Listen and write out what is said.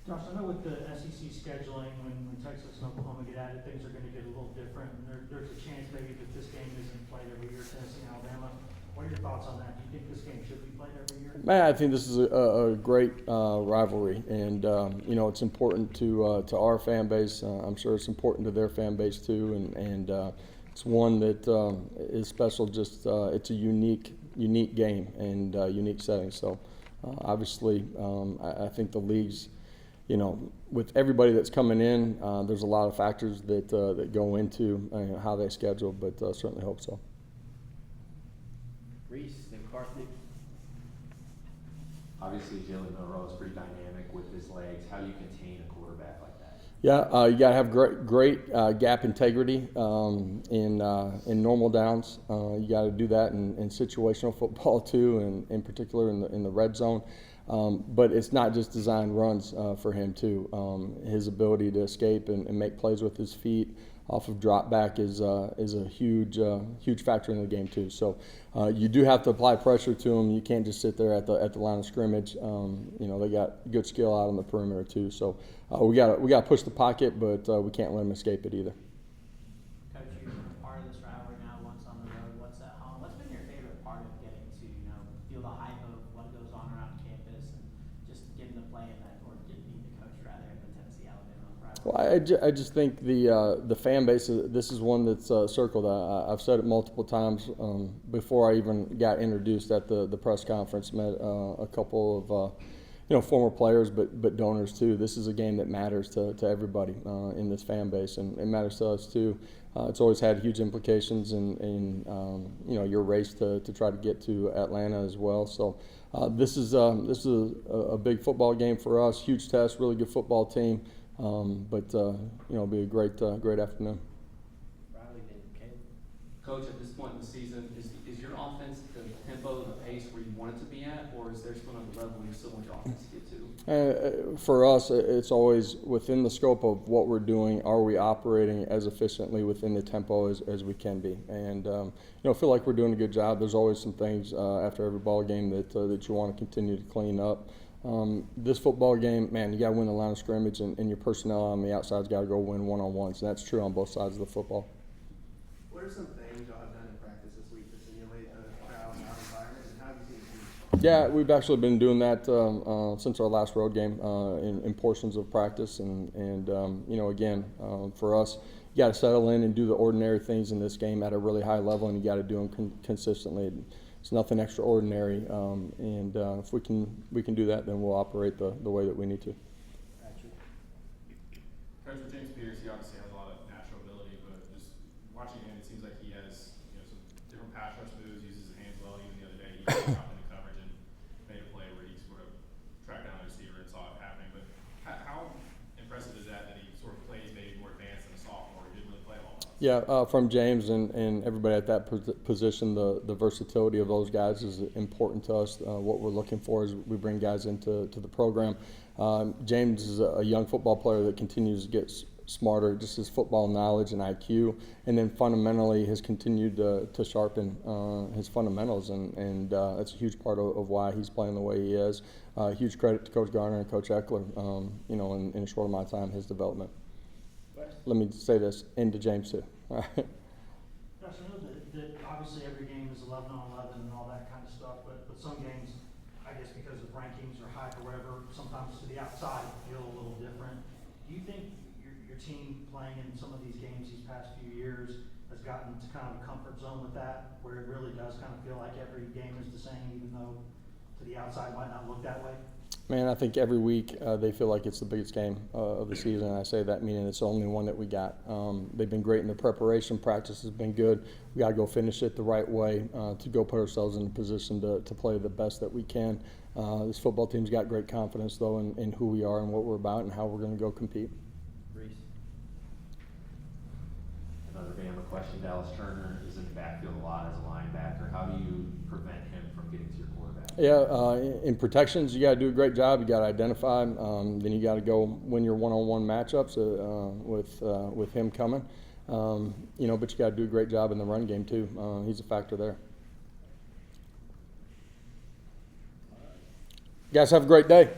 Josh, I know with the SEC scheduling, when Texas and Oklahoma get at it, things are going to get a little different. And there's a chance maybe that this game isn't played every year, Tennessee and Alabama. What are your thoughts on that? Do you think this game should be played every year? Man, I think this is a great rivalry, and it's important to our fan base. I'm sure it's important to their fan base too, and it's one that is special. Just it's a unique game and unique setting. So obviously, I think the leagues, with everybody that's coming in, there's a lot of factors that go into how they schedule, but certainly hope so. Reese, McCarthy. Obviously, Jalen Milroe is pretty dynamic with his legs. How do you contain a quarterback like that? Yeah, you got to have great gap integrity in normal downs. You got to do that in situational football too, and in particular in the red zone. But it's not just designed runs for him too. His ability to escape and make plays with his feet off of drop back is a huge factor in the game too. So you do have to apply pressure to him. You can't just sit there at the line of scrimmage. They got good skill out on the perimeter too. So we got to push the pocket, but we can't let him escape it either. Coach, you're part of this rivalry now. Once on the road, once at home. What's been your favorite part of getting to feel the hype of what goes on around campus and just getting to play in that, or getting to coach rather, in the Tennessee-Alabama rivalry? Well, I just think the fan base, this is one that's circled. I've said it multiple times before I even got introduced at the press conference. Met a couple of former players, but donors too. This is a game that matters to everybody in this fan base, and it matters to us too. It's always had huge implications in your race to try to get to Atlanta as well. So this is a big football game for us. Huge test, really good football team. But it'll be a great afternoon. Riley, then Caleb. Coach, at this point in the season, is your offense the tempo, the pace where you want it to be at, or is there still another level you still want your offense to get to? For us, it's always within the scope of what we're doing. Are we operating as efficiently within the tempo as we can be? And I feel like we're doing a good job. There's always some things after every ball game that you want to continue to clean up. This football game, man, you got to win the line of scrimmage, and your personnel on the outside's got to go win one-on-ones. And that's true on both sides of the football. What are some things y'all have done in practice this week to simulate a crowd and environment, and how have you seen the team? Yeah, we've actually been doing that since our last road game in portions of practice, and again, for us, you got to settle in and do the ordinary things in this game at a really high level, and you got to do them consistently. It's nothing extraordinary, and if we can do that, then we'll operate the way that we need to. Coach, with James Pierce, he obviously has a lot of natural ability, but just watching him, it seems like he has some different pass rush moves, uses his hands well. Even the other day, he got into coverage and made a play where he sort of tracked down the receiver and saw it happening. But how impressive is that he sort of plays maybe more advanced than a sophomore? He didn't really play a lot. Yeah, from James and everybody at that position, the versatility of those guys is important to us. What we're looking for is we bring guys into the program. James is a young football player that continues to get smarter, just his football knowledge and IQ, and then fundamentally has continued to sharpen his fundamentals, and that's a huge part of why he's playing the way he is. Huge credit to Coach Garner and Coach Eckler, in a short amount of time, his development. Let me say this, and to James too. Josh, I know that obviously every game is 11 on 11 and all that kind of stuff, but some games, I guess because of rankings or hype or whatever, sometimes to the outside feel a little different. Do you think your team playing in some of these games these past few years has gotten to kind of a comfort zone with that, where it really does kind of feel like every game is the same, even though to the outside might not look that way? Man, I think every week they feel like it's the biggest game of the season, and I say that meaning it's the only one that we got. They've been great in the preparation. Practice has been good. We got to go finish it the right way to go put ourselves in a position to play the best that we can. This football team's got great confidence, though, in who we are and what we're about and how we're going to go compete. Reese. Another Bama question. Dallas Turner is in the backfield a lot as a linebacker. How do you prevent him from getting to your quarterback? Yeah, in protections, you got to do a great job. You got to identify him. Then you got to go win your one-on-one matchups with him coming. But you got to do a great job in the run game too. He's a factor there. Guys, have a great day.